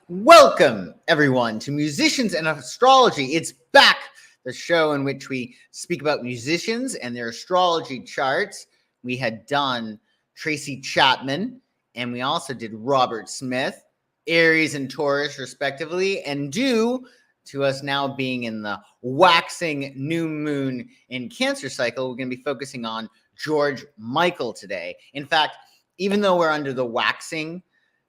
Welcome, everyone, to Musicians and Astrology. It's back, the show in which we speak about musicians and their astrology charts. We had done Tracy Chapman, and we also did Robert Smith, Aries and Taurus, respectively. And due to us now being in the waxing new moon in Cancer cycle, we're going to be focusing on George Michael today. In fact, even though we're under the waxing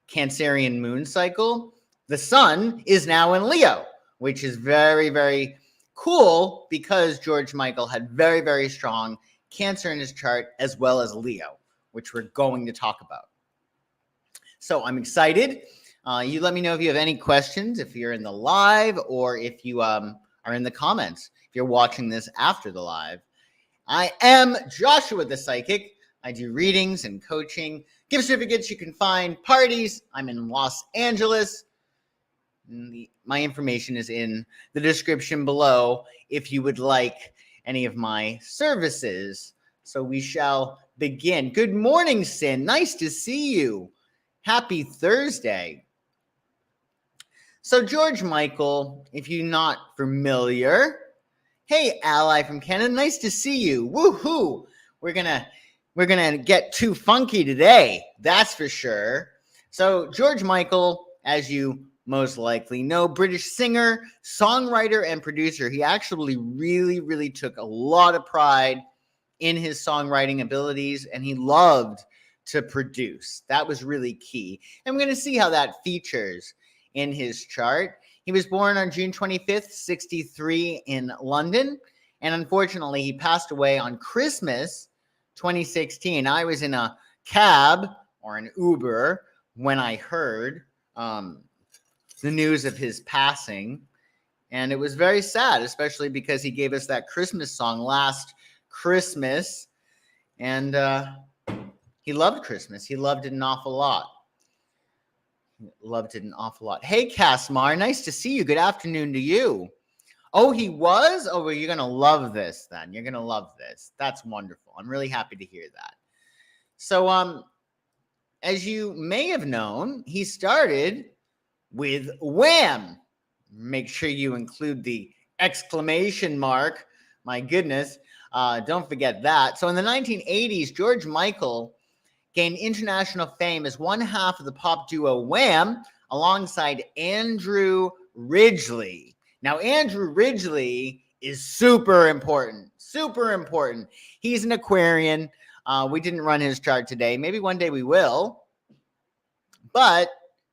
Cancerian moon cycle, the sun is now in Leo, which is very, very cool because George Michael had very, very strong Cancer in his chart as well as Leo, which we're going to talk about. So I'm excited. You let me know if you have any questions, if you're in the live or if you are in the comments, if you're watching this after the live. I am Joshua the Psychic. I do readings and coaching. Gift certificates you can find, parties. I'm in Los Angeles. My information is in the description below if you would like any of my services. So we shall begin. Good morning, Sin. Nice to see you. Happy Thursday. So George Michael, if you're not familiar, hey, Ally from Canada, nice to see you. Woohoo! We're gonna get too funky today, that's for sure. So George Michael, as you most likely know, British singer, songwriter, and producer. He actually really took a lot of pride in his songwriting abilities, and he loved to produce. That was really key. And we're going to see how that features in his chart. He was born on June 25th, 63 in London, and unfortunately, he passed away on Christmas 2016. I was in a cab or an Uber when I heard the news of his passing, and it was very sad, especially because he gave us that Christmas song last Christmas, and he loved Christmas. He loved it an awful lot. Hey, Casmar, nice to see you. Good afternoon to you. Oh, he was? Oh, well, you're going to love this then. You're going to love this. That's wonderful. I'm really happy to hear that. So, as you may have known, he started with Wham. Make sure you include the exclamation mark. My goodness. Don't forget that. So in the 1980s, George Michael gained international fame as one half of the pop duo Wham alongside Andrew Ridgeley. Now, Andrew Ridgeley is super important. He's an Aquarian. We didn't run his chart today. Maybe one day we will. But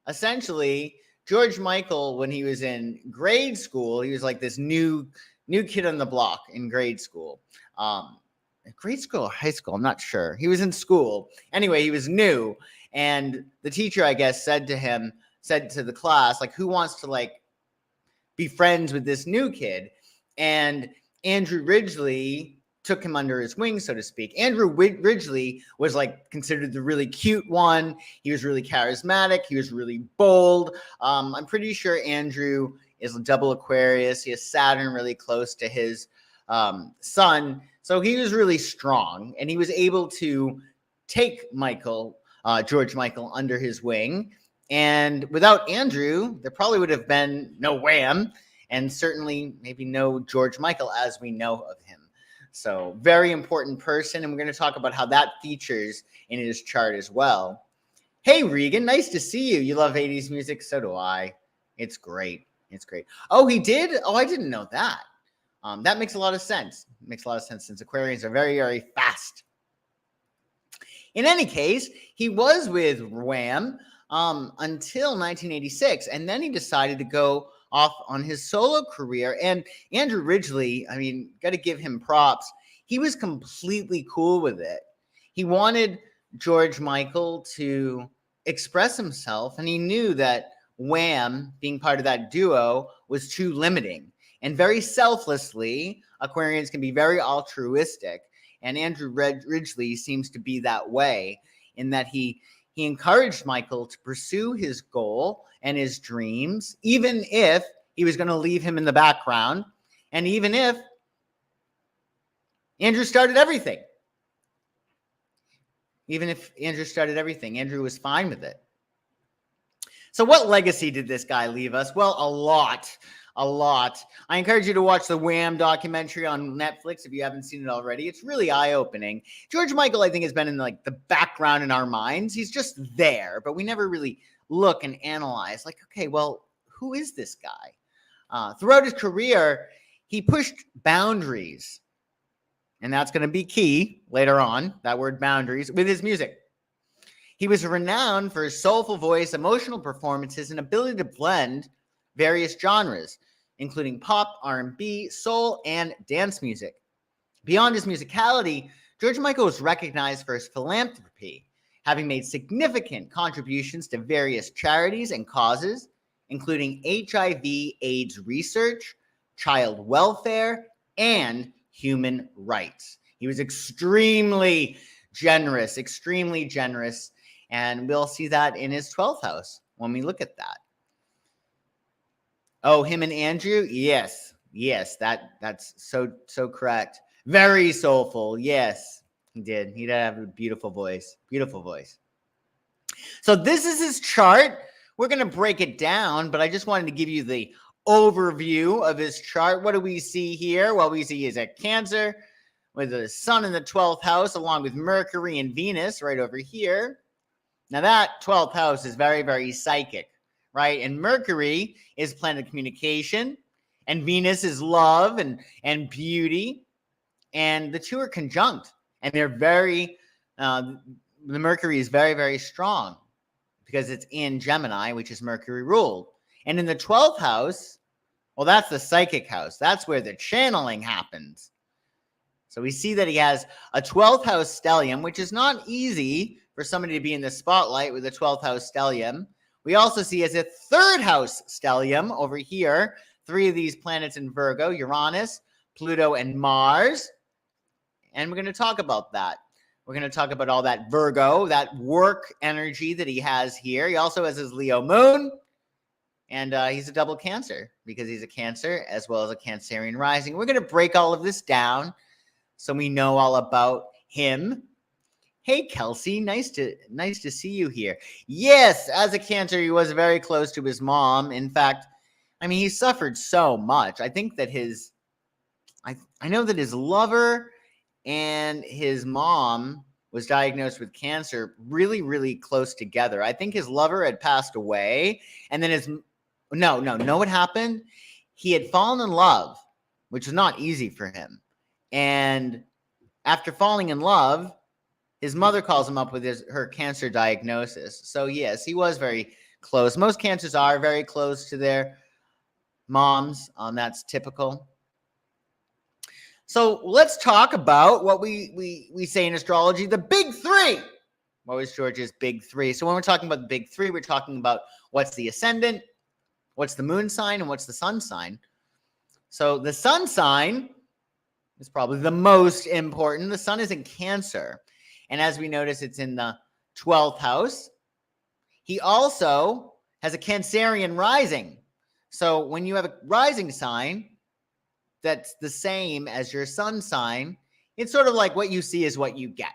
essentially, George Michael, when he was in grade school, he was like this new kid on the block in grade school. Grade school or high school, I'm not sure. He was in school. Anyway, he was new. And the teacher, I guess, said to the class, like, who wants to, like, be friends with this new kid? And Andrew Ridgeley took him under his wing, so to speak. Andrew Ridgeley was like considered the really cute one. He was really charismatic. He was really bold. I'm pretty sure Andrew is a double Aquarius. He has Saturn really close to his sun. So he was really strong, and he was able to take George Michael under his wing. And without Andrew, there probably would have been no Wham, and certainly maybe no George Michael as we know of him. So very important person, and we're going to talk about how that features in his chart as well. Hey, Regan, nice to see you. You love 80s music? So do I. It's great. Oh, he did? Oh, I didn't know that. That makes a lot of sense. It makes a lot of sense since Aquarians are very, very fast. In any case, he was with Wham until 1986, and then he decided to go off on his solo career. And Andrew Ridgeley, I mean, got to give him props. He was completely cool with it. He wanted George Michael to express himself, and he knew that Wham, being part of that duo, was too limiting. And very selflessly, Aquarians can be very altruistic. And Andrew Ridgeley seems to be that way, in that he encouraged Michael to pursue his goal and his dreams, even if he was going to leave him in the background, and even if Andrew started everything. Andrew was fine with it. So what legacy did this guy leave us? Well, a lot. I encourage you to watch the Wham documentary on Netflix if you haven't seen it already. It's really eye-opening. George Michael, I think, has been in like the background in our minds. He's just there, but we never really look and analyze like, okay, well, who is this guy? Throughout his career, he pushed boundaries, and that's going to be key later on, that word boundaries, with his music. He was renowned for his soulful voice, emotional performances, and ability to blend various genres, including pop, R&B, soul, and dance music. Beyond his musicality, George Michael was recognized for his philanthropy, having made significant contributions to various charities and causes, including HIV/AIDS research, child welfare, and human rights. He was extremely generous, and we'll see that in his 12th house when we look at that. Oh, him and Andrew? Yes, that's so correct. Very soulful. Yes, he did. He did have a beautiful voice. So this is his chart. We're going to break it down, but I just wanted to give you the overview of his chart. What do we see here? Well, we see he's a Cancer with the sun in the 12th house, along with Mercury and Venus right over here. Now that 12th house is very, very psychic, right? And Mercury is planet of communication, and Venus is love and beauty, and the two are conjunct, and they're very, the Mercury is very, very strong because it's in Gemini, which is Mercury ruled. And in the 12th house, well, that's the psychic house. That's where the channeling happens. So we see that he has a 12th house stellium, which is not easy for somebody to be in the spotlight with a 12th house stellium. We also see as a 3rd house stellium over here, 3 of these planets in Virgo, Uranus, Pluto, and Mars. And we're going to talk about that. We're going to talk about all that Virgo, that work energy that he has here. He also has his Leo moon. And he's a double Cancer because he's a Cancer as well as a Cancerian rising. We're going to break all of this down so we know all about him. Hey, 𝐀𝐿𝐶, nice to see you here. Yes, as a Cancer, he was very close to his mom. In fact, I mean, he suffered so much. I think that I know that his lover and his mom was diagnosed with cancer really, really close together. I think his lover had passed away, and then know what happened? He had fallen in love, which was not easy for him. And after falling in love, his mother calls him up with her cancer diagnosis. So yes, he was very close. Most Cancers are very close to their moms. That's typical. So let's talk about what we say in astrology, the big 3. What was George's big 3? So when we're talking about the big 3, we're talking about what's the ascendant, what's the moon sign, and what's the sun sign. So the sun sign is probably the most important. The sun is in Cancer. And as we notice, it's in the 12th house. He also has a Cancerian rising. So when you have a rising sign that's the same as your sun sign, it's sort of like what you see is what you get.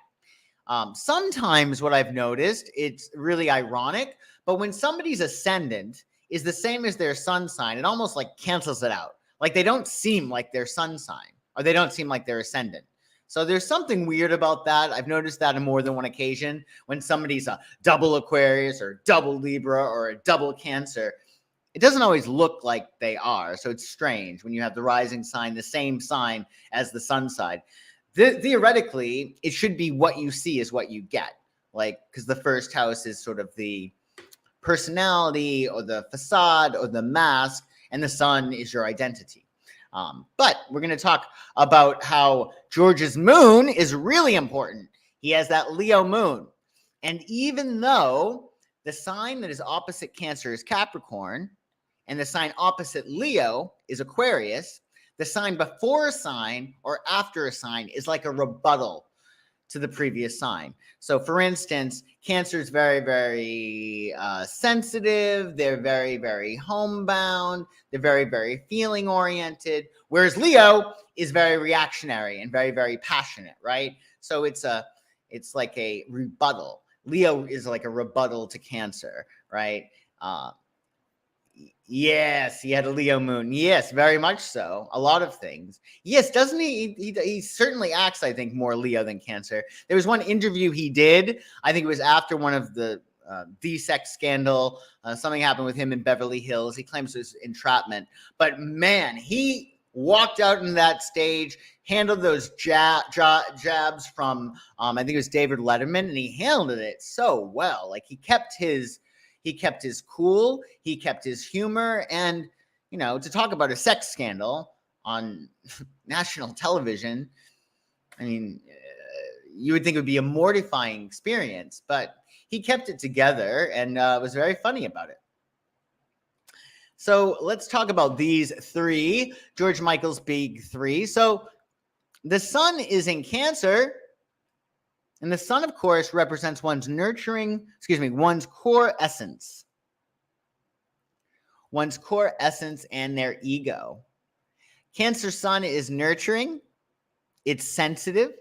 Sometimes what I've noticed, it's really ironic, but when somebody's ascendant is the same as their sun sign, it almost like cancels it out. Like they don't seem like their sun sign, or they don't seem like their ascendant. So there's something weird about that. I've noticed that on more than one occasion when somebody's a double Aquarius or double Libra or a double Cancer. It doesn't always look like they are. So it's strange when you have the rising sign, the same sign as the sun side. Theoretically, it should be what you see is what you get. Like, because the 1st house is sort of the personality or the facade or the mask, and the sun is your identity. But we're going to talk about how George's moon is really important. He has that Leo moon. And even though the sign that is opposite Cancer is Capricorn, and the sign opposite Leo is Aquarius, the sign before a sign or after a sign is like a rebuttal to the previous sign. So for instance, Cancer is very, very sensitive. They're very, very homebound. They're very, very feeling oriented. Whereas Leo is very reactionary and very, very passionate, right? So it's like a rebuttal. Leo is like a rebuttal to Cancer, right? Uh, yes, he had a Leo moon. Yes, very much so. A lot of things. Yes, doesn't he? He certainly acts, I think, more Leo than Cancer. There was one interview he did. I think it was after one of the sex scandal. Something happened with him in Beverly Hills. He claims it was entrapment. But man, he walked out in that stage, handled those jabs from, I think it was David Letterman, and he handled it so well. Like he kept his cool, he kept his humor, and to talk about a sex scandal on national television, I mean, you would think it would be a mortifying experience, but he kept it together and was very funny about it. So let's talk about these three, George Michael's big three. So the sun is in Cancer, and the sun, of course, represents one's core essence. One's core essence and their ego. Cancer sun is nurturing, it's sensitive,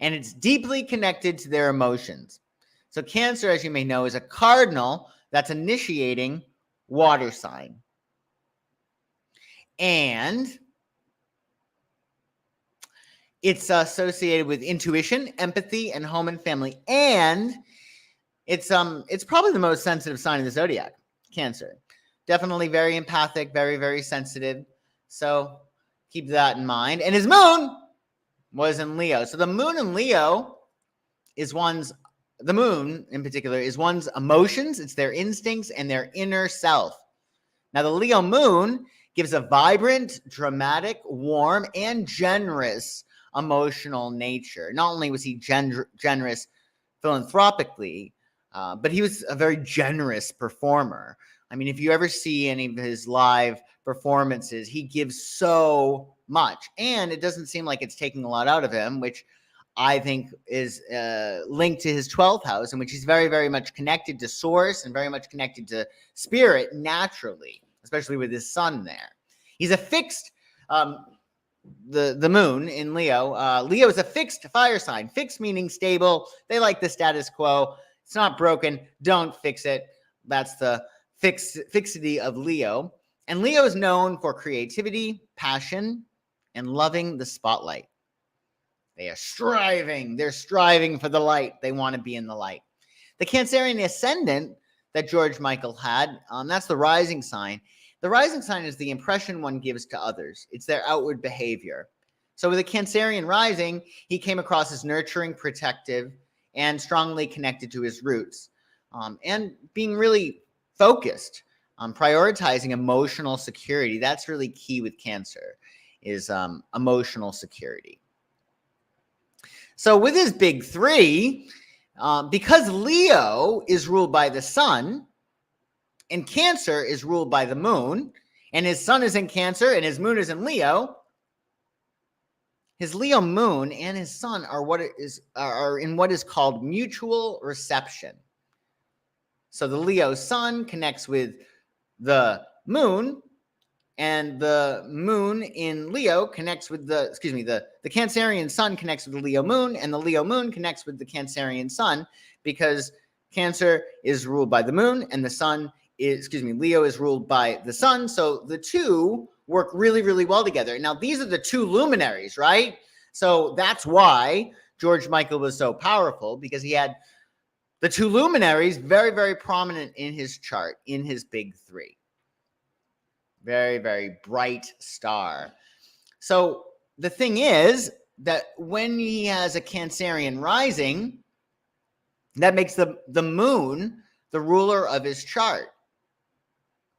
and it's deeply connected to their emotions. So Cancer, as you may know, is a cardinal that's initiating water sign. And it's associated with intuition, empathy, and home and family. And it's probably the most sensitive sign of the zodiac, Cancer. Definitely very empathic, very, very sensitive. So keep that in mind. And his moon was in Leo. So the moon in Leo is the moon in particular is one's emotions, it's their instincts and their inner self. Now, the Leo moon gives a vibrant, dramatic, warm, and generous emotional nature. Not only was he generous philanthropically, but he was a very generous performer. I mean, if you ever see any of his live performances, he gives so much. And it doesn't seem like it's taking a lot out of him, which I think is linked to his 12th house, in which he's very, very much connected to source and very much connected to spirit naturally, especially with his sun there. He's a fixed, the moon in Leo. Leo is a fixed fire sign. Fixed meaning stable. They like the status quo. It's not broken. Don't fix it. That's the fixity of Leo. And Leo is known for creativity, passion, and loving the spotlight. They are striving. They're striving for the light. They want to be in the light. The Cancerian ascendant that George Michael had, that's the rising sign. The rising sign is the impression one gives to others. It's their outward behavior. So with the Cancerian rising, he came across as nurturing, protective, and strongly connected to his roots, and being really focused on prioritizing emotional security. That's really key with Cancer, is emotional security. So with his big three, because Leo is ruled by the sun and Cancer is ruled by the moon, and his sun is in Cancer and his moon is in Leo, his Leo moon and his sun are in what is called mutual reception. So the Leo sun connects with the moon, and the moon in Leo connects with the Cancerian sun connects with the Leo moon, and the Leo moon connects with the Cancerian sun, because Cancer is ruled by the moon and the sun is, Leo is ruled by the sun. So the two work really, really well together. Now, these are the two luminaries, right? So that's why George Michael was so powerful, because he had the two luminaries very, very prominent in his chart, in his big three. Very, very bright star. So the thing is that when he has a Cancerian rising, that makes the moon the ruler of his chart.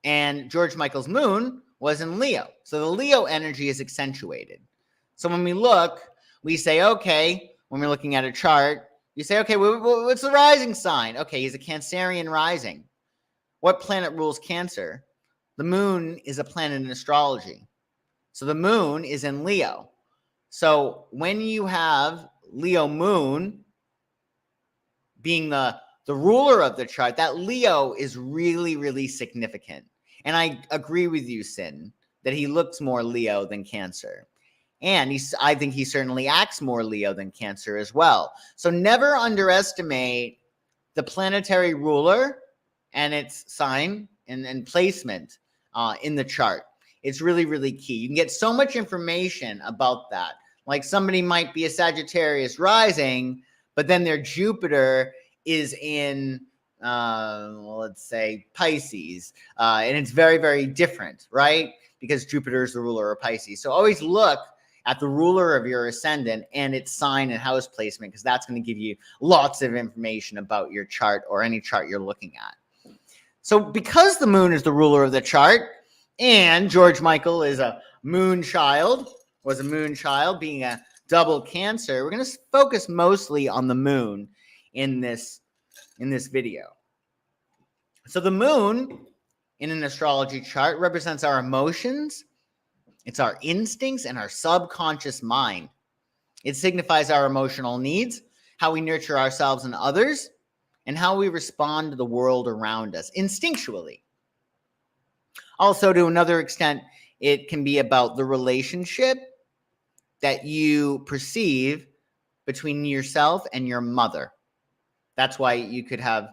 And George Michael's moon was in Leo. So the Leo energy is accentuated. So when we look, we say, okay, when we're looking at a chart, you say, okay, what's the rising sign? Okay, he's a Cancerian rising. What planet rules Cancer? The moon is a planet in astrology. So the moon is in Leo. So when you have Leo moon being the ruler of the chart, that Leo is really, really significant. And I agree with you, Sin, that he looks more Leo than Cancer. And I think he certainly acts more Leo than Cancer as well. So never underestimate the planetary ruler and its sign and placement in the chart. It's really, really key. You can get so much information about that. Like somebody might be a Sagittarius rising, but then their Jupiter is in, let's say, Pisces. And it's very, very different, right? Because Jupiter is the ruler of Pisces. So always look at the ruler of your ascendant and its sign and house placement, because that's going to give you lots of information about your chart or any chart you're looking at. So because the moon is the ruler of the chart, and George Michael is a moon child, was a moon child, being a double Cancer, we're going to focus mostly on the moon in this video. So the moon in an astrology chart represents our emotions, it's our instincts, and our subconscious mind. It signifies our emotional needs, how we nurture ourselves and others, and how we respond to the world around us instinctually. Also, to another extent, it can be about the relationship that you perceive between yourself and your mother. That's why you could have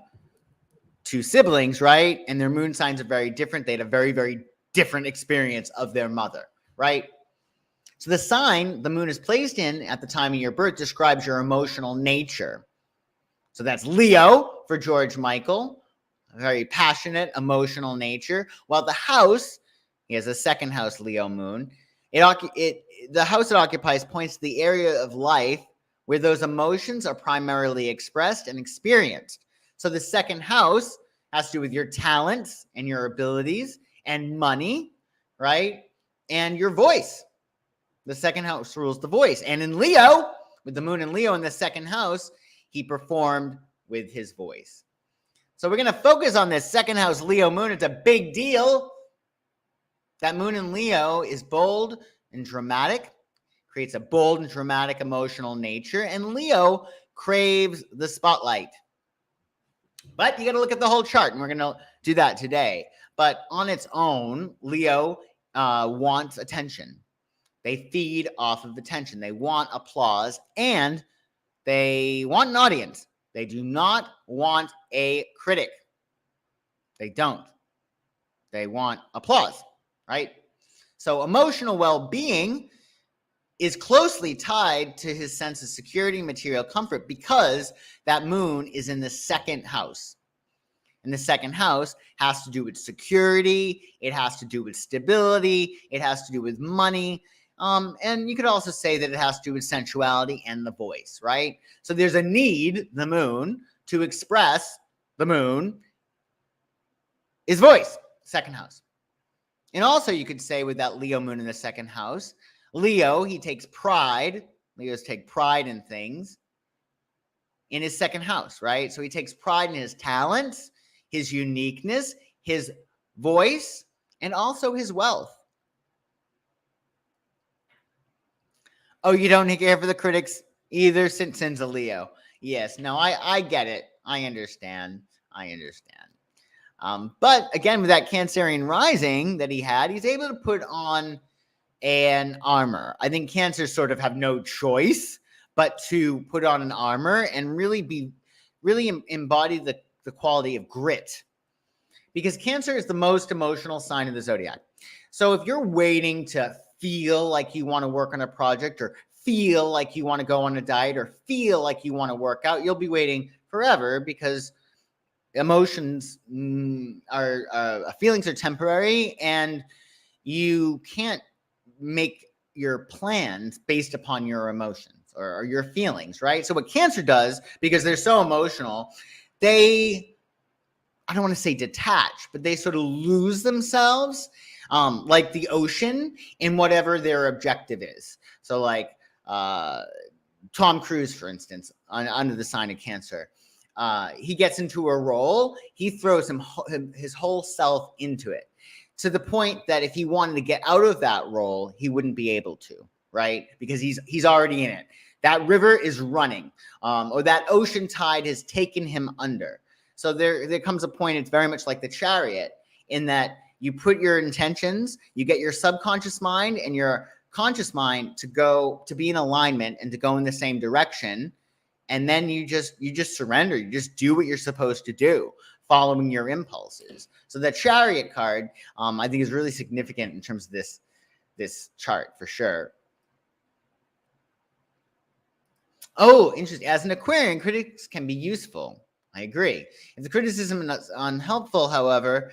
two siblings, right? And their moon signs are very different. They had a very, very different experience of their mother, right? So the sign the moon is placed in at the time of your birth describes your emotional nature. So that's Leo for George Michael, a very passionate, emotional nature. While the house, he has a second house Leo moon, the house it occupies points to the area of life where those emotions are primarily expressed and experienced. So the second house has to do with your talents and your abilities and money, right? And your voice. The second house rules the voice. And in Leo, with the moon in Leo in the second house, he performed with his voice. So we're going to focus on this second house Leo moon. It's a big deal. That moon in Leo is bold and dramatic, creates a bold and dramatic emotional nature, and Leo craves the spotlight. But you got to look at the whole chart, and we're going to do that today. But on its own, Leo wants attention. They feed off of attention. They want applause, and they want an audience. They do not want a critic. They don't. They want applause, right? So emotional well-being is closely tied to his sense of security and material comfort because that moon is in the second house. And the second house has to do with security. It has to do with stability. It has to do with money. And you could also say that it has to do with sensuality and the voice, right? So there's a need, the moon, to express the moon is voice, second house. And also you could say with that Leo moon in the second house, Leo, he takes pride. Leos take pride in things in his second house, right? So he takes pride in his talents, his uniqueness, his voice, and also his wealth. Oh, you don't care for the critics either since a Leo. Yes, no, I get it. I understand. But again, with that Cancerian rising that he had, he's able to put on an armor. I think Cancers sort of have no choice but to put on an armor and really embody the quality of grit. Because Cancer is the most emotional sign of the zodiac. So if you're waiting to feel like you want to work on a project or feel like you want to go on a diet or feel like you want to work out, you'll be waiting forever because emotions feelings are temporary and you can't make your plans based upon your emotions or your feelings, right? So what Cancer does, because they're so emotional, I don't want to say detach, but they sort of lose themselves like the ocean in whatever their objective is. So like Tom Cruise, for instance, under the sign of Cancer, he gets into a role, he throws his whole self into it to the point that if he wanted to get out of that role, he wouldn't be able to, right? Because he's already in it. That river is running, or that ocean tide has taken him under. So there comes a point, it's very much like the Chariot, in that you put your intentions, you get your subconscious mind and your conscious mind to be in alignment and to go in the same direction. And then you just surrender. You just do what you're supposed to do. following your impulses. So the Chariot card, I think, is really significant in terms of this chart for sure. Oh, interesting. As an Aquarian, critics can be useful. I agree. If the criticism is unhelpful, however,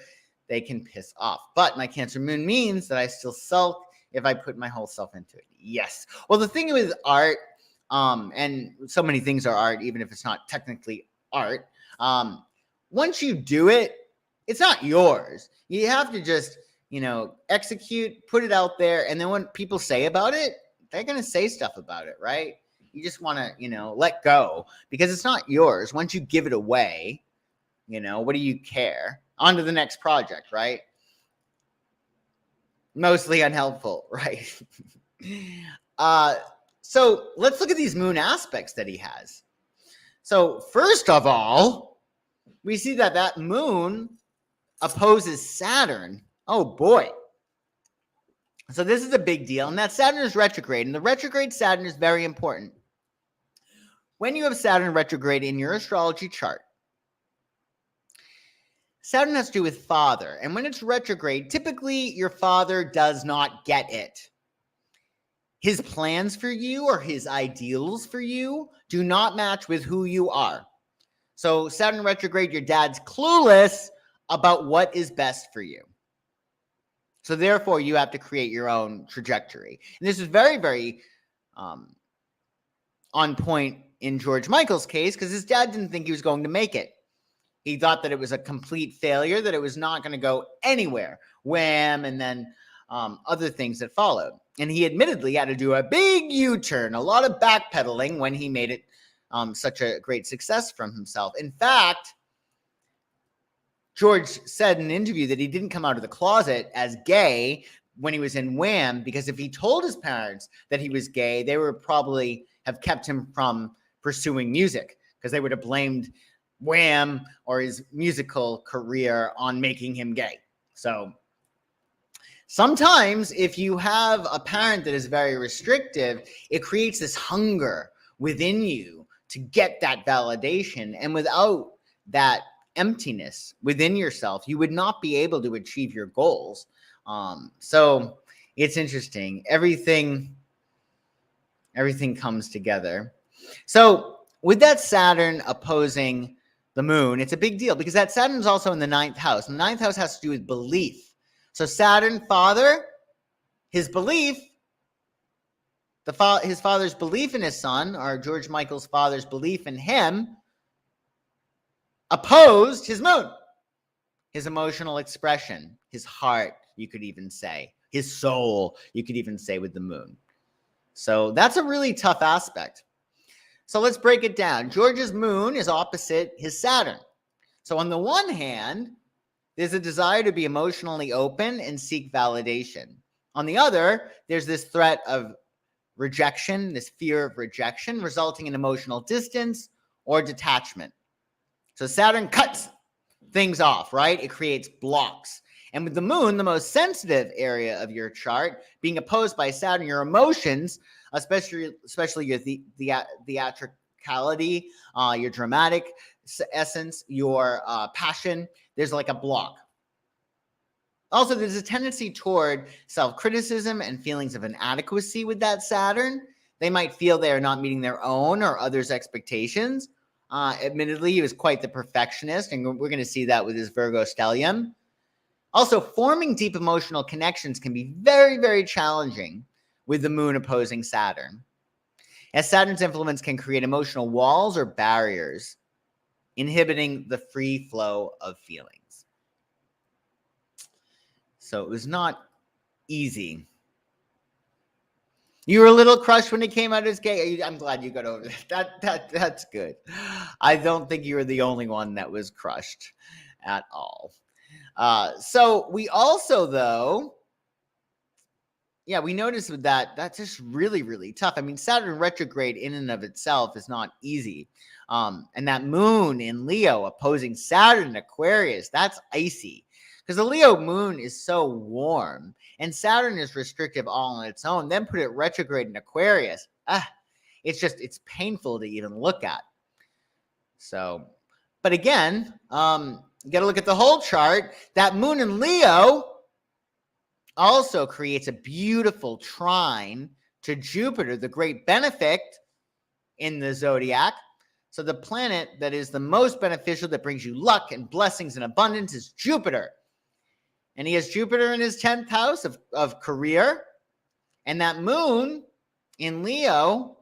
they can piss off. But my Cancer moon means that I still sulk if I put my whole self into it. Yes. Well, the thing with art, and so many things are art, even if it's not technically art, once you do it, it's not yours. You have to just, execute, put it out there, and then when people say about it, they're going to say stuff about it, right? You just want to, let go because it's not yours. Once you give it away, what do you care? On to the next project, right? Mostly unhelpful, right? So let's look at these moon aspects that he has. So first of all, we see that moon opposes Saturn. Oh boy. So this is a big deal, and that Saturn is retrograde, and the retrograde Saturn is very important. When you have Saturn retrograde in your astrology chart, Saturn has to do with father, and when it's retrograde, typically your father does not get it. His plans for you or his ideals for you do not match with who you are. So Saturn retrograde, your dad's clueless about what is best for you. So therefore, you have to create your own trajectory. And this is very, very on point in George Michael's case, because his dad didn't think he was going to make it. He thought that it was a complete failure, that it was not going to go anywhere. Wham, and then other things that followed. And he admittedly had to do a big U-turn, a lot of backpedaling when he made it such a great success from himself. In fact, George said in an interview that he didn't come out of the closet as gay when he was in Wham, because if he told his parents that he was gay, they would probably have kept him from pursuing music, because they would have blamed Wham or his musical career on making him gay. So sometimes if you have a parent that is very restrictive, it creates this hunger within you to get that validation. And without that emptiness within yourself, you would not be able to achieve your goals. So it's interesting. Everything comes together. So with that Saturn opposing the moon, it's a big deal because that Saturn is also in the 9th house. And the 9th house has to do with belief. So Saturn, father, his belief, his father's belief in his son, or George Michael's father's belief in him, opposed his moon, his emotional expression, his heart, you could even say, his soul, you could even say with the moon. So that's a really tough aspect. So let's break it down. George's moon is opposite his Saturn. So on the one hand, there's a desire to be emotionally open and seek validation. On the other, there's this threat of rejection, this fear of rejection, resulting in emotional distance or detachment. So Saturn cuts things off, right? It creates blocks. And with the moon, the most sensitive area of your chart, being opposed by Saturn, your emotions, especially your theatricality, your dramatic essence, your passion, there's like a block. Also, there's a tendency toward self-criticism and feelings of inadequacy with that Saturn. They might feel they are not meeting their own or others' expectations. Admittedly, he was quite the perfectionist, and we're going to see that with his Virgo stellium. Also, forming deep emotional connections can be very, very challenging with the moon opposing Saturn, as Saturn's influence can create emotional walls or barriers, inhibiting the free flow of feelings. So it was not easy. You were a little crushed when he came out as gay. I'm glad you got over that. That's good. I don't think you were the only one that was crushed at all. So we also, though, we noticed with that's just really, really tough. I mean, Saturn retrograde in and of itself is not easy. And that moon in Leo opposing Saturn in Aquarius, that's icy. Because the Leo moon is so warm and Saturn is restrictive all on its own. Then put it retrograde in Aquarius. It's painful to even look at. So, but again, You got to look at the whole chart. That moon in Leo also creates a beautiful trine to Jupiter, the great benefic in the zodiac. So the planet that is the most beneficial, that brings you luck and blessings and abundance, is Jupiter. And he has Jupiter in his 10th house of career. And that moon in Leo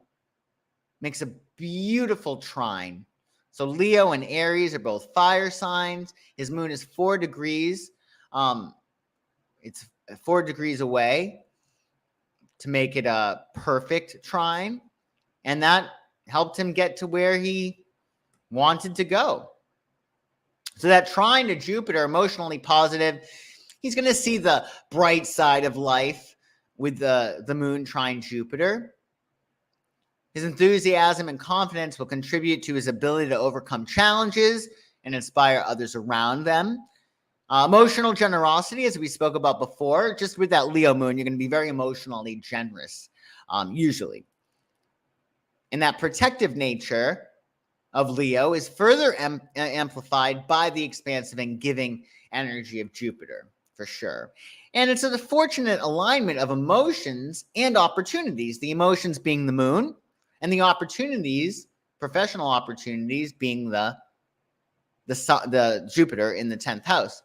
makes a beautiful trine. So Leo and Aries are both fire signs. His moon is 4 degrees. It's 4 degrees away to make it a perfect trine. And that helped him get to where he wanted to go. So that trine to Jupiter, emotionally positive. He's going to see the bright side of life with the moon trine Jupiter. His enthusiasm and confidence will contribute to his ability to overcome challenges and inspire others around them. Emotional generosity, as we spoke about before, just with that Leo moon, you're going to be very emotionally generous, usually. And that protective nature of Leo is further amplified by the expansive and giving energy of Jupiter, for sure. And it's a fortunate alignment of emotions and opportunities, the emotions being the moon, and the opportunities, professional opportunities, being the Jupiter in the 10th house.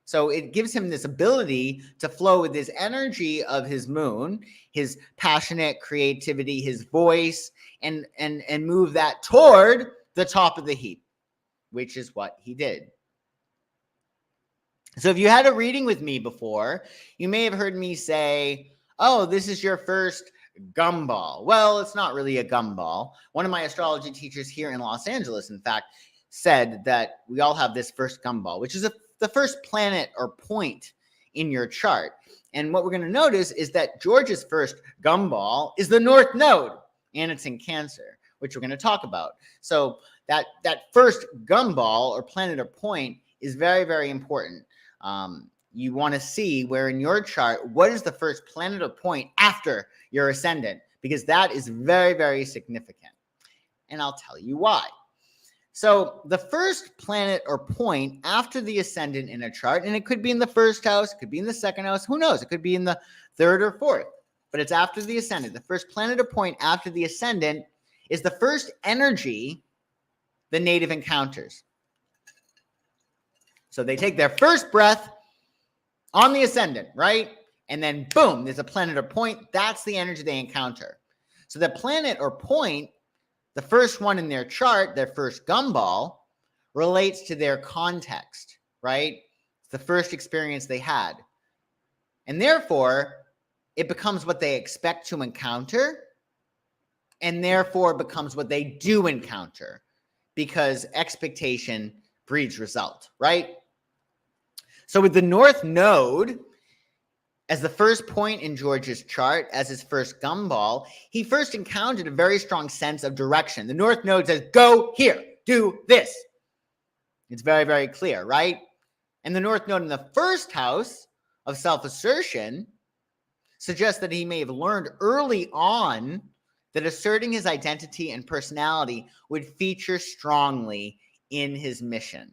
So it gives him this ability to flow with his energy of his moon, his passionate creativity, his voice, and move that toward the top of the heap, which is what he did. So if you had a reading with me before, you may have heard me say, oh, this is your first gumball. Well, it's not really a gumball. One of my astrology teachers here in Los Angeles, in fact, said that we all have this first gumball, which is the first planet or point in your chart. And what we're going to notice is that George's first gumball is the North Node, and it's in Cancer, which we're going to talk about. So that first gumball or planet or point is very, very important. You want to see where in your chart, what is the first planet or point after your ascendant, because that is very, very significant. And I'll tell you why. So the first planet or point after the ascendant in a chart, and it could be in the first house, it could be in the second house, who knows? It could be in the third or fourth, but it's after the ascendant. The first planet or point after the ascendant is the first energy the native encounters. So they take their first breath on the ascendant, right? And then boom, there's a planet or point. That's the energy they encounter. So the planet or point, the first one in their chart, their first gumball, relates to their context, right? It's the first experience they had. And therefore, it becomes what they expect to encounter, and therefore becomes what they do encounter, because expectation breeds result, right? So with the North Node as the first point in George's chart, as his first gumball, he first encountered a very strong sense of direction. The North Node says, go here, do this. It's very, very clear, right? And the North Node in the first house of self-assertion suggests that he may have learned early on that asserting his identity and personality would feature strongly in his mission.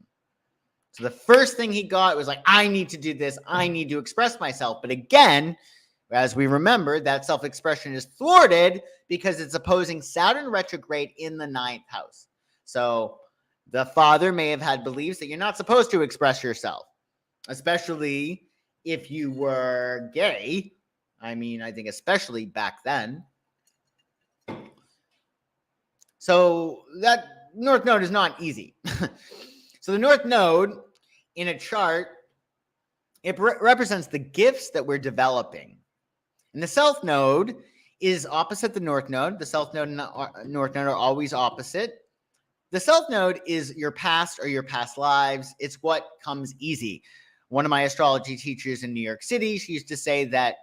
So the first thing he got was like, I need to do this. I need to express myself. But again, as we remember, that self-expression is thwarted because it's opposing Saturn retrograde in the 9th house. So the father may have had beliefs that you're not supposed to express yourself, especially if you were gay. I mean, I think especially back then. So that North Node is not easy. So the North Node in a chart, it represents the gifts that we're developing. And the South Node is opposite the North Node. The South Node and the North Node are always opposite. The South Node is your past or your past lives. It's what comes easy. One of my astrology teachers in New York City, she used to say that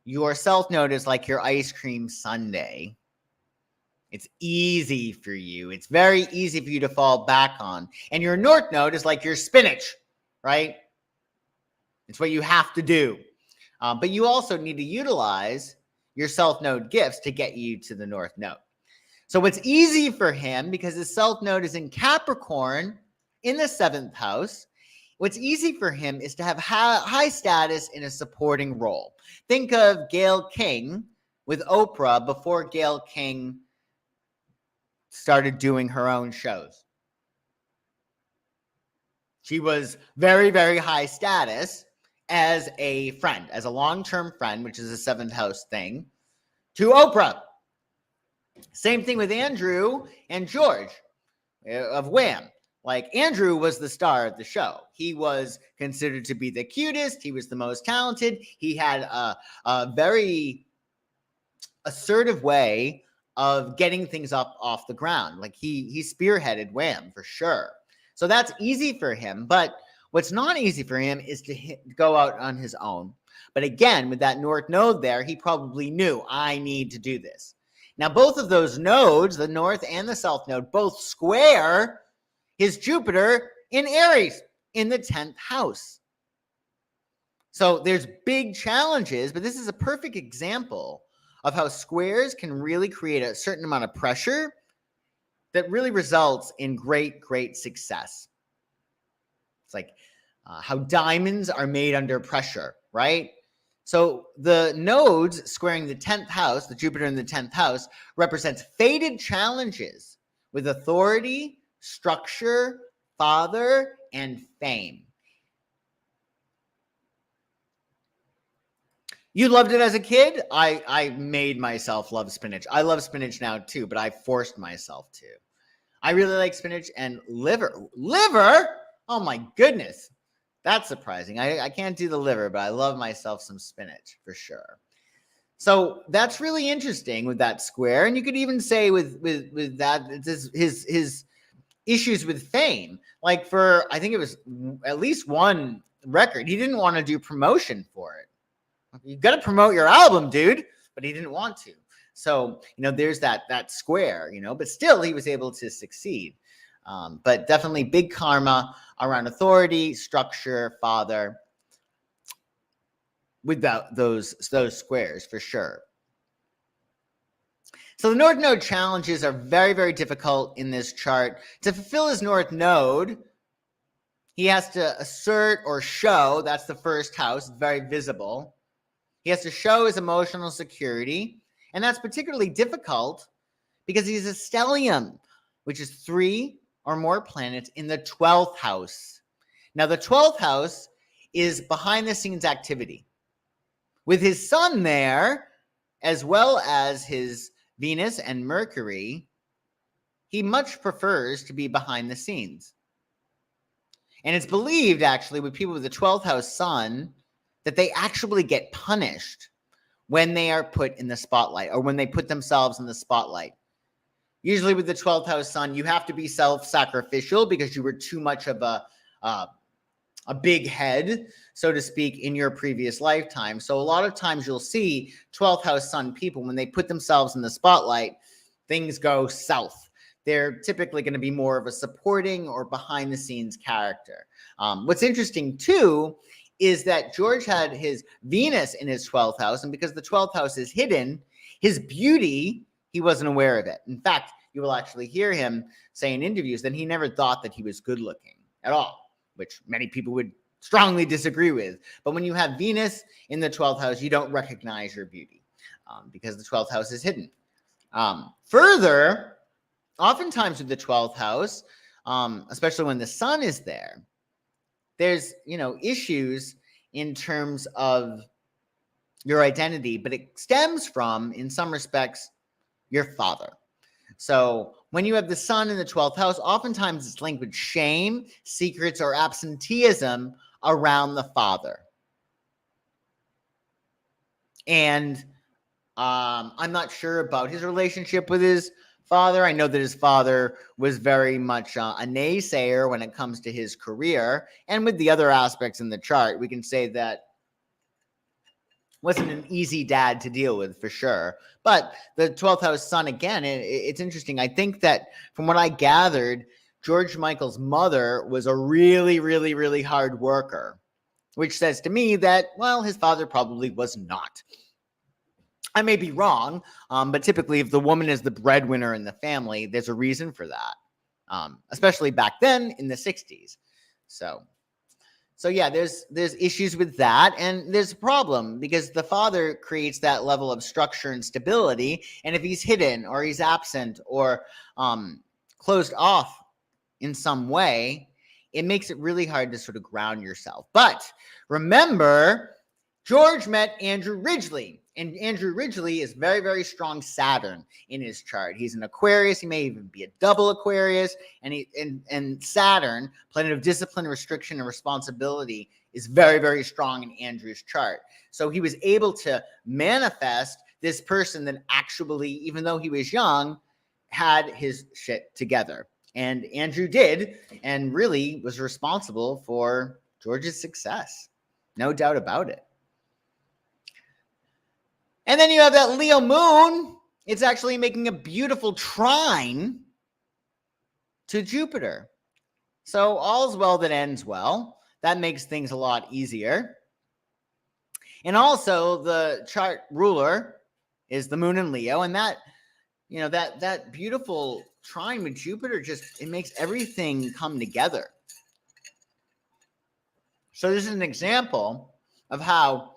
your South Node is like your ice cream sundae. It's easy for you. It's very easy for you to fall back on. And your North Node is like your spinach, right? It's what you have to do. But you also need to utilize your South Node gifts to get you to the North Node. So what's easy for him, because his South Node is in Capricorn in the seventh house, what's easy for him is to have high status in a supporting role. Think of Gayle King with Oprah before Gayle King started doing her own shows. She was very, very high status as a friend, as a long-term friend, which is a seventh house thing, to Oprah. Same thing with Andrew and George of Wham. Like, Andrew was the star of the show. He was considered to be the cutest. He was the most talented. He had a very assertive way of getting things up off the ground. Like, he spearheaded Wham for sure. So that's easy for him. But what's not easy for him is to go out on his own. But again, with that North Node there, he probably knew, I need to do this. Now, both of those nodes, the North and the South Node, both square his Jupiter in Aries in the 10th house. So there's big challenges, but this is a perfect example of how squares can really create a certain amount of pressure that really results in great, great success. It's like how diamonds are made under pressure, right? So the nodes squaring the 10th house, the Jupiter in the 10th house, represents fated challenges with authority, structure, father, and fame. You loved it as a kid? I made myself love spinach. I love spinach now too, but I forced myself to. I really like spinach and liver. Liver? Oh my goodness. That's surprising. I can't do the liver, but I love myself some spinach for sure. So that's really interesting with that square. And you could even say with that, his issues with fame. Like for, I think it was at least one record, he didn't want to do promotion for it. You got to promote your album, dude. But he didn't want to. So, there's that square, but still he was able to succeed. But definitely big karma around authority, structure, father, without those squares for sure. So the North Node challenges are very, very difficult in this chart. To fulfill his North Node, he has to assert or show, that's the first house, very visible. He has to show his emotional security, and that's particularly difficult because he's a stellium, which is 3 or more planets in the 12th house. Now, the 12th house is behind-the-scenes activity. With his sun there, as well as his Venus and Mercury, he much prefers to be behind the scenes. And it's believed, actually, with people with the 12th house sun, that they actually get punished when they are put in the spotlight or when they put themselves in the spotlight. Usually with the 12th house sun, you have to be self-sacrificial because you were too much of a big head, so to speak, in your previous lifetime. So a lot of times you'll see 12th house sun people, when they put themselves in the spotlight, things go south. They're typically going to be more of a supporting or behind-the-scenes character. What's interesting, too, is that George had his Venus in his 12th house, and because the 12th house is hidden, his beauty, he wasn't aware of it. In fact, you will actually hear him say in interviews that he never thought that he was good looking at all, which many people would strongly disagree with. But when you have Venus in the 12th house, you don't recognize your beauty because the 12th house is hidden. Further, oftentimes with the 12th house, especially when the sun is there, there's, issues in terms of your identity, but it stems from, in some respects, your father. So when you have the sun in the 12th house, oftentimes it's linked with shame, secrets, or absenteeism around the father. And I'm not sure about his relationship with his father. I know that his father was very much a naysayer when it comes to his career. And with the other aspects in the chart, we can say that wasn't an easy dad to deal with for sure. But the 12th house sun, again, it's interesting. I think that from what I gathered, George Michael's mother was a really, really, really hard worker, which says to me that, well, his father probably was not. I may be wrong, but typically if the woman is the breadwinner in the family, there's a reason for that. especially back then in the 60s. So yeah, there's issues with that, and there's a problem because the father creates that level of structure and stability, and if he's hidden or he's absent or closed off in some way, it makes it really hard to sort of ground yourself. But remember, George met Andrew Ridgeley, and Andrew Ridgeley is very, very strong Saturn in his chart. He's an Aquarius. He may even be a double Aquarius, and Saturn, planet of discipline, restriction, and responsibility, is very, very strong in Andrew's chart. So he was able to manifest this person that actually, even though he was young, had his shit together. And Andrew did, and really was responsible for George's success. No doubt about it. And then you have that Leo moon. It's actually making a beautiful trine to Jupiter. So all's well that ends well. That makes things a lot easier. And also the chart ruler is the moon in Leo. And that, you know, that beautiful trine with Jupiter, just, it makes everything come together. So this is an example of how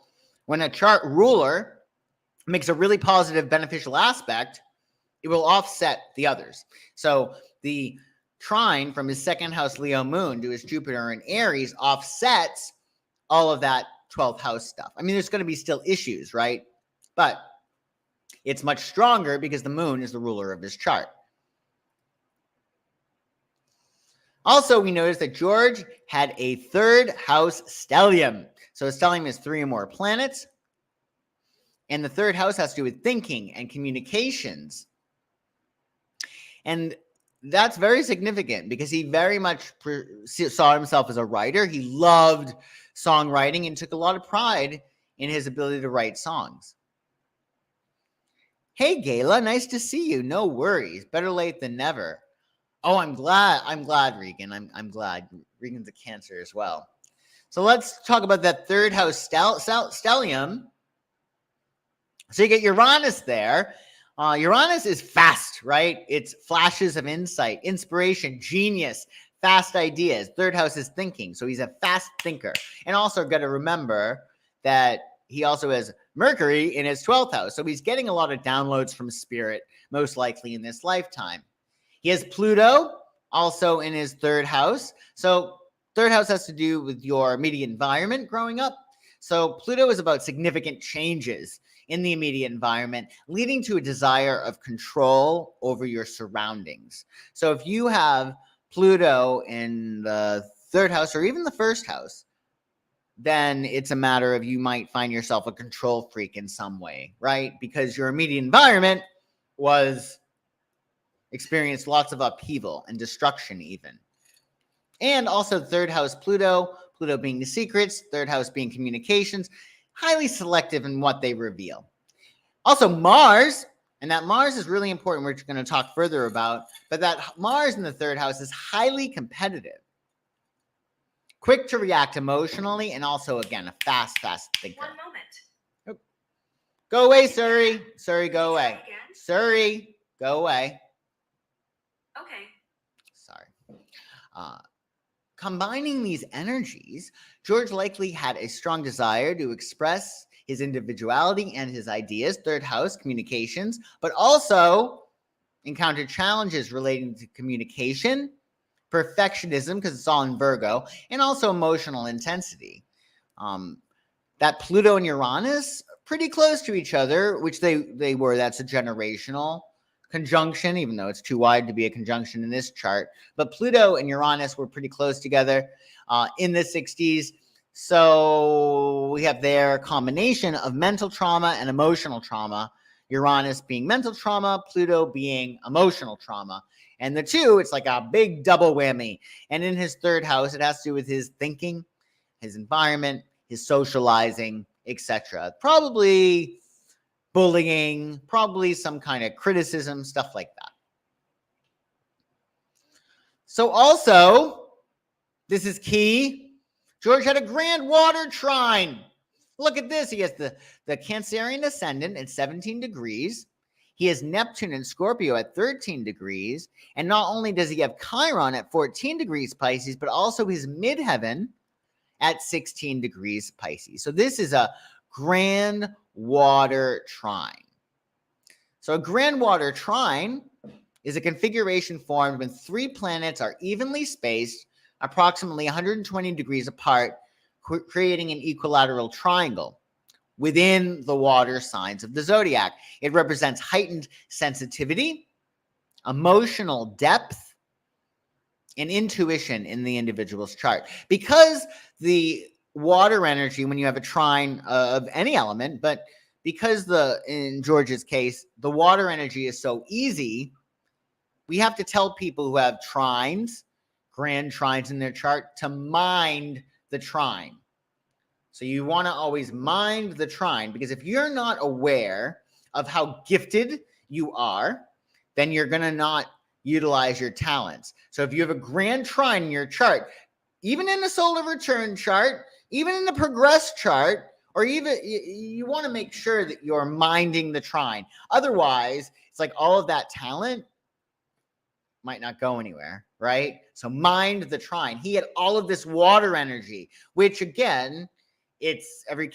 when a chart ruler makes a really positive, beneficial aspect, it will offset the others. So the trine from his second house Leo moon to his Jupiter in Aries offsets all of that 12th house stuff. I mean, there's going to be still issues, right? But it's much stronger because the moon is the ruler of his chart. Also, we noticed that George had a third house stellium. So a stellium is 3 or more planets. And the third house has to do with thinking and communications. And that's very significant because he very much saw himself as a writer. He loved songwriting and took a lot of pride in his ability to write songs. Hey, Gayla, nice to see you. No worries. Better late than never. Oh, I'm glad, Regan. I'm glad. Regan's a Cancer as well. So let's talk about that third house stellium. So you get Uranus there. Uranus is fast, right? It's flashes of insight, inspiration, genius, fast ideas. Third house is thinking. So he's a fast thinker. And also got to remember that he also has Mercury in his 12th house. So he's getting a lot of downloads from spirit, most likely in this lifetime. He has Pluto also in his third house. So third house has to do with your immediate environment growing up. So Pluto is about significant changes in the immediate environment, leading to a desire of control over your surroundings. So if you have Pluto in the third house or even the first house, then it's a matter of you might find yourself a control freak in some way, right? Because your immediate environment experienced lots of upheaval and destruction even. And also third house Pluto being the secrets, third house being communications, highly selective in what they reveal. Also Mars, and that Mars is really important, we're going to talk further about, but that Mars in the third house is highly competitive, quick to react emotionally, and also, again, a fast thinker. 1 moment. Oh. Go away, Surrey. Surrey, go away. Surrey, go away. Okay. Sorry. Combining these energies, George likely had a strong desire to express his individuality and his ideas, third house, communications, but also encountered challenges relating to communication, perfectionism, because it's all in Virgo, and also emotional intensity. That Pluto and Uranus, pretty close to each other, which they were. That's a generational conjunction, even though it's too wide to be a conjunction in this chart. But Pluto and Uranus were pretty close together in the 60s. So we have their combination of mental trauma and emotional trauma, Uranus being mental trauma, Pluto being emotional trauma. And the two, it's like a big double whammy. And in his third house, it has to do with his thinking, his environment, his socializing, etc. Probably bullying, probably some kind of criticism, stuff like that. So also, this is key. George had a grand water trine. Look at this. He has the Cancerian ascendant at 17 degrees. he has Neptune and Scorpio at 13 degrees. And not only does he have Chiron at 14 degrees Pisces, but also his midheaven at 16 degrees Pisces. So this is a grand water trine. So a grand water trine is a configuration formed when 3 planets are evenly spaced, approximately 120 degrees apart, creating an equilateral triangle within the water signs of the zodiac. It represents heightened sensitivity, emotional depth, and intuition in the individual's chart. Because the water energy, when you have a trine of any element, but because in George's case, the water energy is so easy, we have to tell people who have trines, grand trines in their chart, to mind the trine. So you want to always mind the trine, because if you're not aware of how gifted you are, then you're going to not utilize your talents. So if you have a grand trine in your chart, even in a solar return chart, even in the progress chart, or even you want to make sure that you're minding the trine. Otherwise, it's like all of that talent might not go anywhere, right? So mind the trine. He had all of this water energy, which again, it's every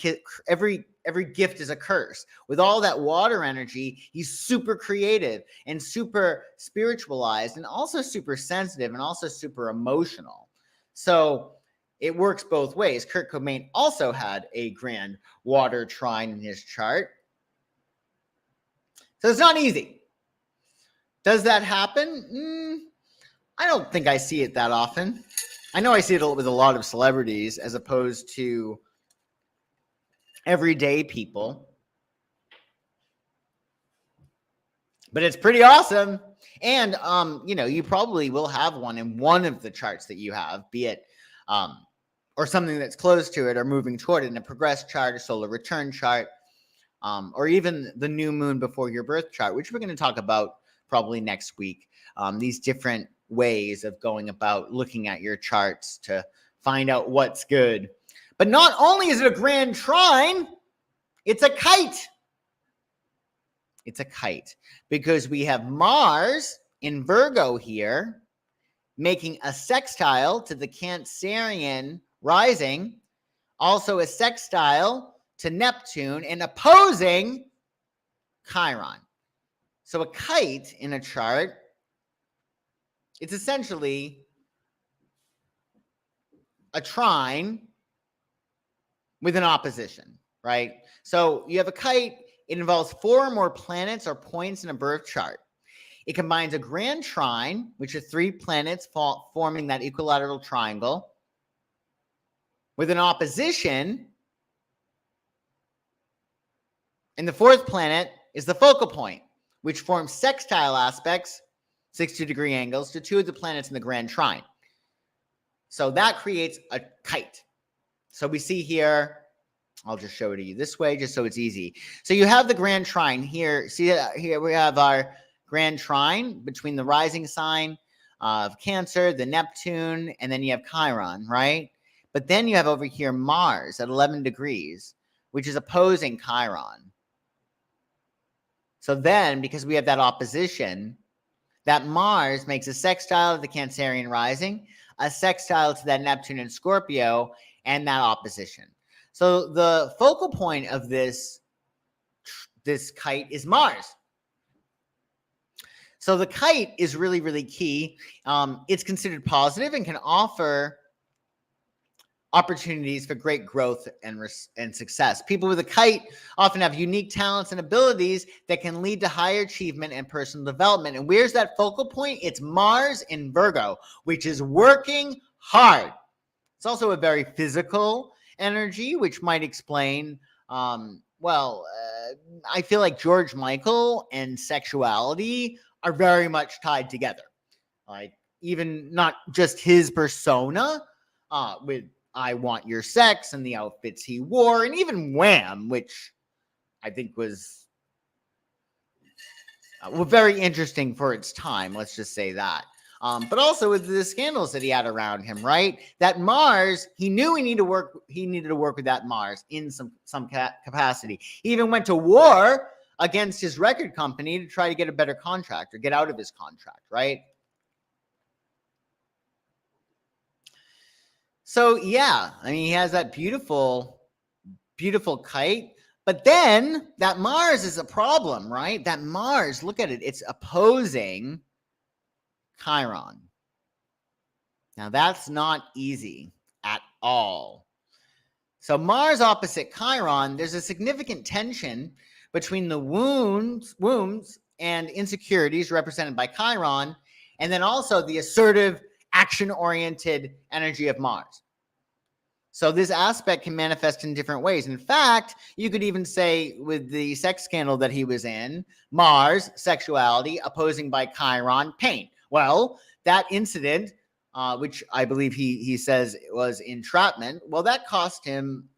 gift is a curse. With all that water energy, he's super creative and super spiritualized and also super sensitive and also super emotional. So it works both ways. Kurt Cobain also had a grand water trine in his chart. So it's not easy. Does that happen? I don't think I see it that often. I know I see it with a lot of celebrities as opposed to everyday people, but it's pretty awesome. And you probably will have one in one of the charts that you have, be it or something that's close to it or moving toward it in a progress chart, a solar return chart, or even the new moon before your birth chart, which we're going to talk about probably next week. These different ways of going about looking at your charts to find out what's good. But not only is it a grand trine, it's a kite. It's a kite because we have Mars in Virgo here making a sextile to the Cancerian rising, also a sextile to Neptune and opposing Chiron. So a kite in a chart, it's essentially a trine with an opposition, right? So you have a kite, it involves 4 or more planets or points in a birth chart. It combines a grand trine, which are 3 planets forming that equilateral triangle, with an opposition, and the 4th planet is the focal point, which forms sextile aspects, 60-degree angles, to 2 of the planets in the grand trine. So that creates a kite. So we see here, I'll just show it to you this way, just so it's easy. So you have the grand trine here. See, here we have our grand trine between the rising sign of Cancer, the Neptune, and then you have Chiron, right? But then you have over here Mars at 11 degrees, which is opposing Chiron. So then, because we have that opposition, that Mars makes a sextile to the Cancerian rising, a sextile to that Neptune and Scorpio, and that opposition. So the focal point of this kite is Mars. So the kite is really, really key. It's considered positive and can offer opportunities for great growth and success. People with a kite often have unique talents and abilities that can lead to higher achievement and personal development. And where's that focal point? It's Mars in Virgo, which is working hard. It's also a very physical energy, which might explain, I feel like George Michael and sexuality are very much tied together. Like, even not just his persona with I Want Your Sex and the outfits he wore, and even Wham, which I think was very interesting for its time. Let's just say that. But also with the scandals that he had around him, right? That Mars, he knew he needed to work with that Mars in some capacity. He even went to war against his record company to try to get a better contract or get out of his contract, right? So yeah, I mean, he has that beautiful, beautiful kite. But then that Mars is a problem, right? That Mars, look at it. It's opposing Chiron. Now, that's not easy at all. So Mars opposite Chiron, there's a significant tension between the wounds and insecurities represented by Chiron, and then also the assertive, action-oriented energy of Mars. So this aspect can manifest in different ways. In fact, you could even say with the sex scandal that he was in, Mars, sexuality, opposing by Chiron, pain. Well, that incident, which I believe he says was entrapment, well, that cost him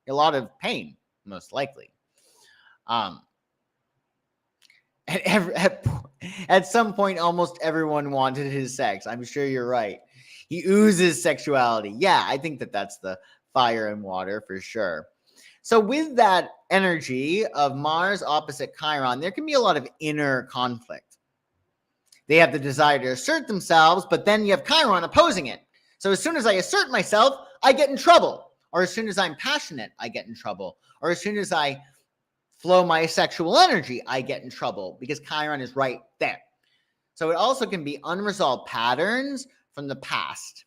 a lot of pain, most likely. At some point, almost everyone wanted his sex. I'm sure you're right. He oozes sexuality. Yeah, I think that's the fire and water for sure. So with that energy of Mars opposite Chiron, there can be a lot of inner conflict. They have the desire to assert themselves, but then you have Chiron opposing it. So as soon as I assert myself, I get in trouble. Or as soon as I'm passionate, I get in trouble. Or as soon as I flow my sexual energy, I get in trouble because Chiron is right there. So it also can be unresolved patterns from the past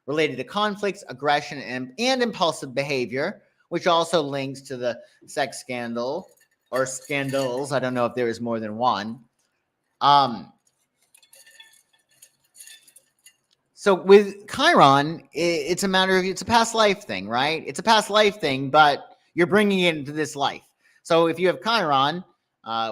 related to conflicts, aggression, and impulsive behavior, which also links to the sex scandal or scandals. I don't know if there is more than one. So with Chiron, it's a matter of, it's a past life thing, right? It's a past life thing, but you're bringing it into this life. So if you have Chiron,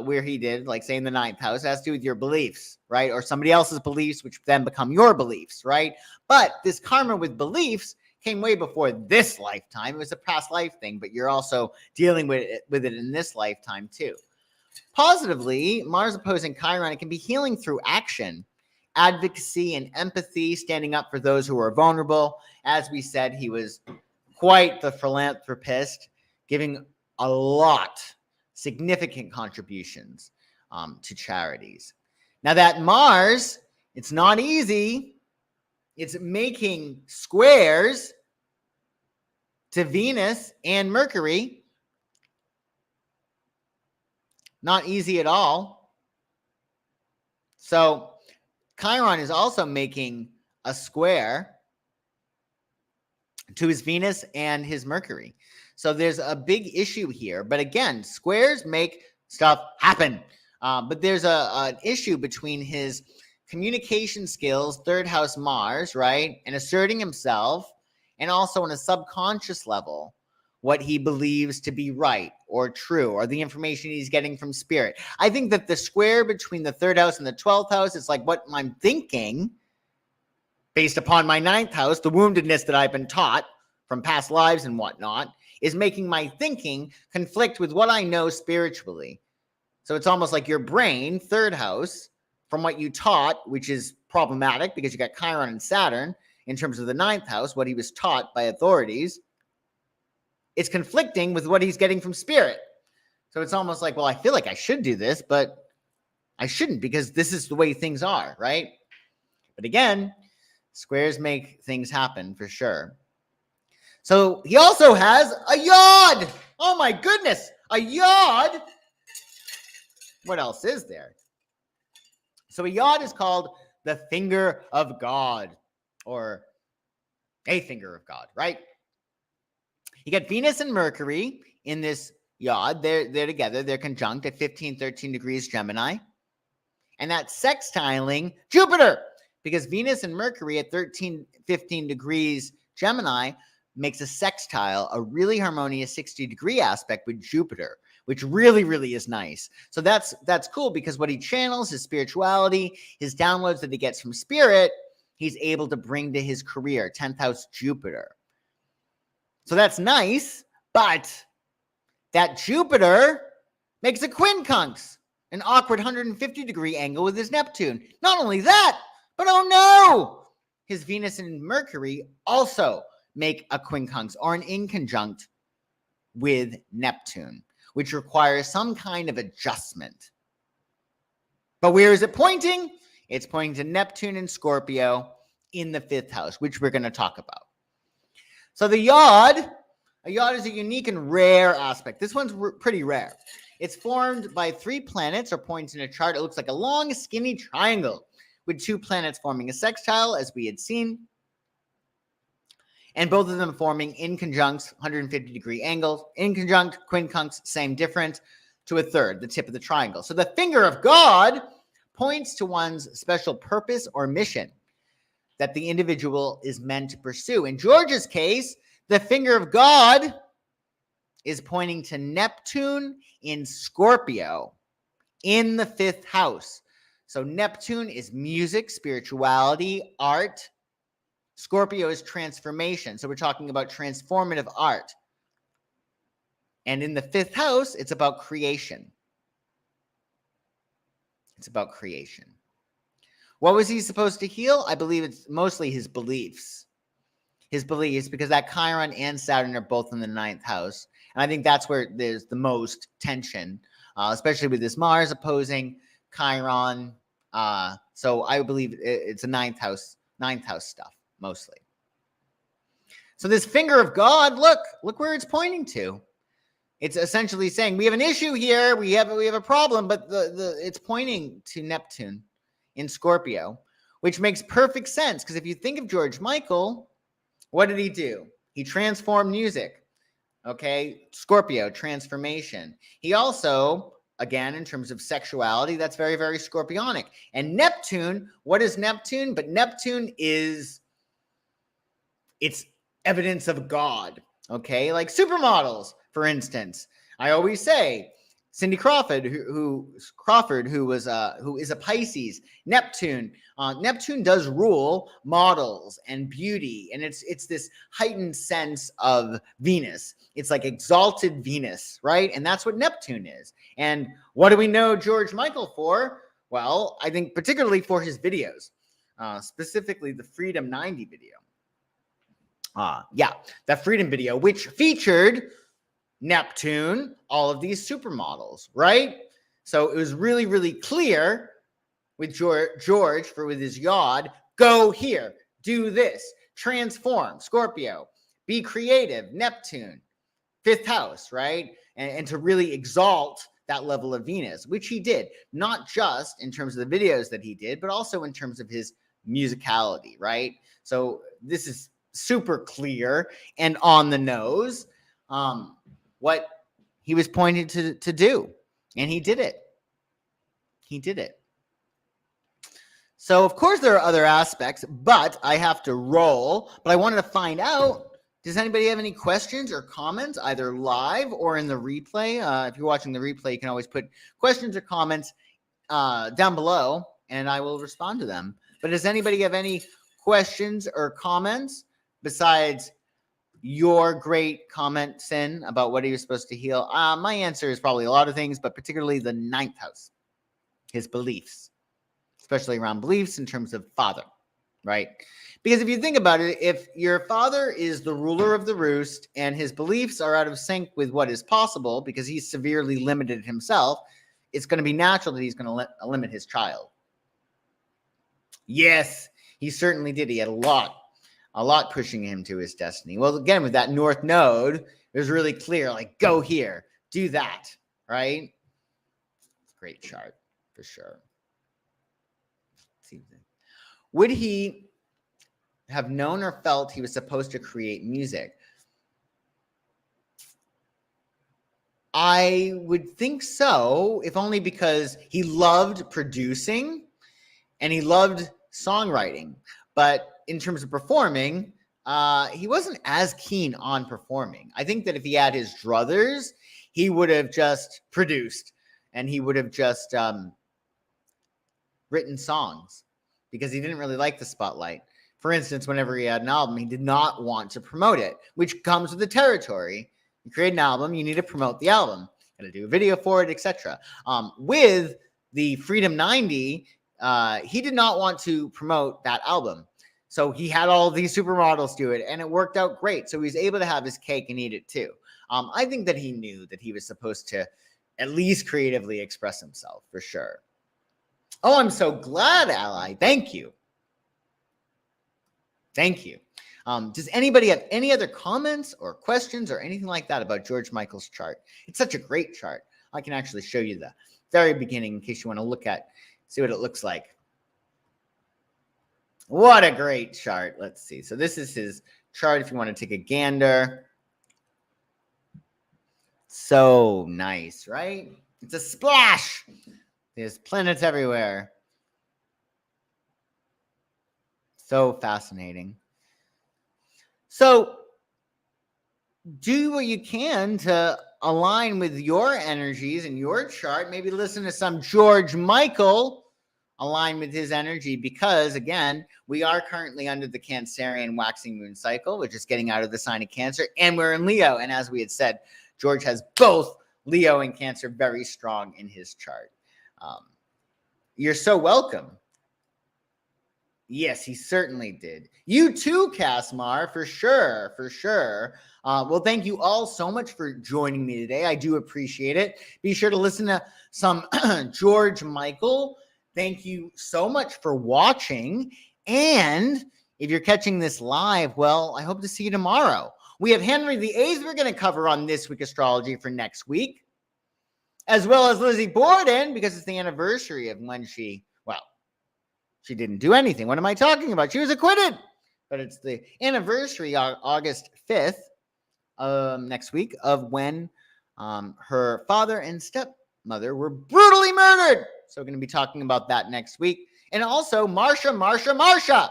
where he did, like say in the 9th house, it has to do with your beliefs, right? Or somebody else's beliefs, which then become your beliefs, right? But this karma with beliefs came way before this lifetime. It was a past life thing, but you're also dealing with it in this lifetime too. Positively, Mars opposing Chiron, it can be healing through action, advocacy, and empathy, standing up for those who are vulnerable. As we said, he was quite the philanthropist, giving a lot, significant contributions to charities. Now that Mars, it's not easy. It's making squares to Venus and Mercury. Not easy at all. So Chiron is also making a square to his Venus and his Mercury. So there's a big issue here. But again, squares make stuff happen. But there's an issue between his communication skills, 3rd house Mars, right? And asserting himself, and also on a subconscious level, what he believes to be right or true, or the information he's getting from spirit. I think that the square between the 3rd house and the 12th house is like what I'm thinking based upon my 9th house, the woundedness that I've been taught from past lives and whatnot, is making my thinking conflict with what I know spiritually. So it's almost like your brain, 3rd house, from what you taught, which is problematic because you got Chiron and Saturn in terms of the 9th house, what he was taught by authorities, it's conflicting with what he's getting from spirit. So it's almost like, well, I feel like I should do this, but I shouldn't because this is the way things are, right? But again, squares make things happen for sure. So he also has a yod. Oh my goodness, a yod. What else is there? So a yod is called the finger of God, or a finger of God, right? You got Venus and Mercury in this yod. They're together. They're conjunct at 15, 13 degrees Gemini. And that's sextiling Jupiter, because Venus and Mercury at 13, 15 degrees Gemini makes a sextile, a really harmonious 60-degree aspect with Jupiter, which really, really is nice. So that's cool because what he channels, his spirituality, his downloads that he gets from spirit, he's able to bring to his career, 10th house Jupiter. So that's nice, but that Jupiter makes a quincunx, an awkward 150-degree angle with his Neptune. Not only that, but oh no, his Venus and Mercury also make a quincunx or an inconjunct with Neptune. which requires some kind of adjustment. But where is it pointing? It's pointing to Neptune and Scorpio in the 5th house, which we're going to talk about. So the 𝐈𝐻, a 𝐈𝐻 is a unique and rare aspect. This one's pretty rare. It's formed by 3 planets or points in a chart. It looks like a long, skinny triangle with 2 planets forming a sextile, as we had seen, and both of them forming inconjuncts, 150-degree angles, inconjunct, quincunx, same difference, to a third, the tip of the triangle. So the finger of God points to one's special purpose or mission that the individual is meant to pursue. In George's case, the finger of God is pointing to Neptune in Scorpio in the 5th house. So Neptune is music, spirituality, art. Scorpio is transformation. So we're talking about transformative art. And in the 5th house, it's about creation. It's about creation. What was he supposed to heal? I believe it's mostly his beliefs. His beliefs, because that Chiron and Saturn are both in the 9th house. And I think that's where there's the most tension, especially with this Mars opposing Chiron. So I believe it's a 9th house stuff, mostly. So this finger of God, look where it's pointing to. It's essentially saying we have an issue here, we have a problem, but it's pointing to Neptune in Scorpio, which makes perfect sense, because if you think of George Michael, what did he do? He transformed music. Okay, Scorpio, transformation. He also, again, in terms of sexuality, that's very, very Scorpionic. And Neptune, what is Neptune? But Neptune it's evidence of God. Okay, like supermodels, for instance. I always say Cindy Crawford, who is a Pisces. Neptune does rule models and beauty, and it's this heightened sense of Venus. It's like exalted Venus, right? And that's what Neptune is. And what do we know George Michael for? Well, I think particularly for his videos, specifically the Freedom 90 video. The Freedom video, which featured Neptune, all of these supermodels, right? So it was really, really clear with George with his 𝐈𝐻, go here, do this, transform, Scorpio, be creative, Neptune, 5th house, right? And to really exalt that level of Venus, which he did, not just in terms of the videos that he did, but also in terms of his musicality, right? So this is super clear and on the nose. What he was pointed to do, and he did it. He did it. So, of course, there are other aspects, but I have to roll. But I wanted to find out, does anybody have any questions or comments, either live or in the replay? If you're watching the replay, you can always put questions or comments down below, and I will respond to them. But does anybody have any questions or comments besides your great comment, Sin, about what he was supposed to heal? My answer is probably a lot of things, but particularly the 9th house, his beliefs, especially around beliefs in terms of father, right? Because if you think about it, if your father is the ruler of the roost and his beliefs are out of sync with what is possible because he's severely limited himself, it's going to be natural that he's going to limit his child. Yes, he certainly did. He had a lot pushing him to his destiny. Well, again, with that North Node, it was really clear, like, go here, do that, right? Great chart, for sure. Let's see. Would he have known or felt he was supposed to create music? I would think so, if only because he loved producing and he loved songwriting. But in terms of performing, he wasn't as keen on performing. I think that if he had his druthers, he would have just produced and he would have just written songs because he didn't really like the spotlight. For instance, whenever he had an album, he did not want to promote it, which comes with the territory. You create an album, you need to promote the album. You got to do a video for it, etc. With the Freedom 90, he did not want to promote that album. So he had all these supermodels do it, and it worked out great. So he was able to have his cake and eat it too. I think that he knew that he was supposed to at least creatively express himself, for sure. Oh, I'm so glad, Ally. Thank you. Thank you. Does anybody have any other comments or questions or anything like that about George Michael's chart? It's such a great chart. I can actually show you the very beginning in case you want to see what it looks like. What a great chart. Let's see. So this is his chart if you want to take a gander. So nice, right? It's a splash. There's planets everywhere. So fascinating. So do what you can to align with your energies and your chart. Maybe listen to some George Michael, align with his energy, because again, we are currently under the Cancerian waxing moon cycle, which is getting out of the sign of Cancer, and we're in Leo. And as we had said, George has both Leo and Cancer very strong in his chart. You're so welcome. Yes, he certainly did. You too, Casmar, for sure, for sure. Well, thank you all so much for joining me today. I do appreciate it. Be sure to listen to some George Michael. Thank you so much for watching. And if you're catching this live, well, I hope to see you tomorrow. We have Henry VIII we're going to cover on This Week Astrology for next week, as well as Lizzie Borden, because it's the anniversary of when she didn't do anything. What am I talking about? She was acquitted. But it's the anniversary, August 5th, next week, of when her father and stepmother were brutally murdered. So we're going to be talking about that next week. And also Marsha.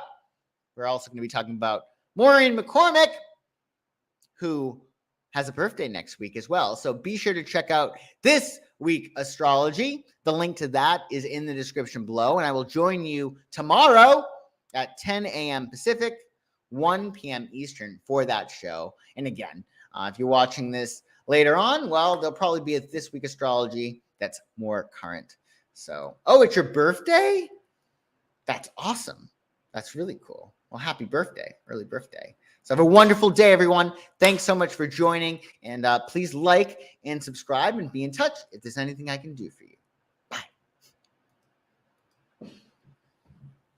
We're also going to be talking about Maureen McCormick, who has a birthday next week as well. So be sure to check out This Week Astrology. The link to that is in the description below. And I will join you tomorrow at 10 a.m. Pacific, 1 p.m. Eastern for that show. And again, if you're watching this later on, well, there'll probably be a This Week Astrology that's more current. So, oh, it's your birthday? That's awesome. That's really cool. Well, happy birthday, early birthday. So have a wonderful day, everyone. Thanks so much for joining. And please like and subscribe and be in touch if there's anything I can do for you.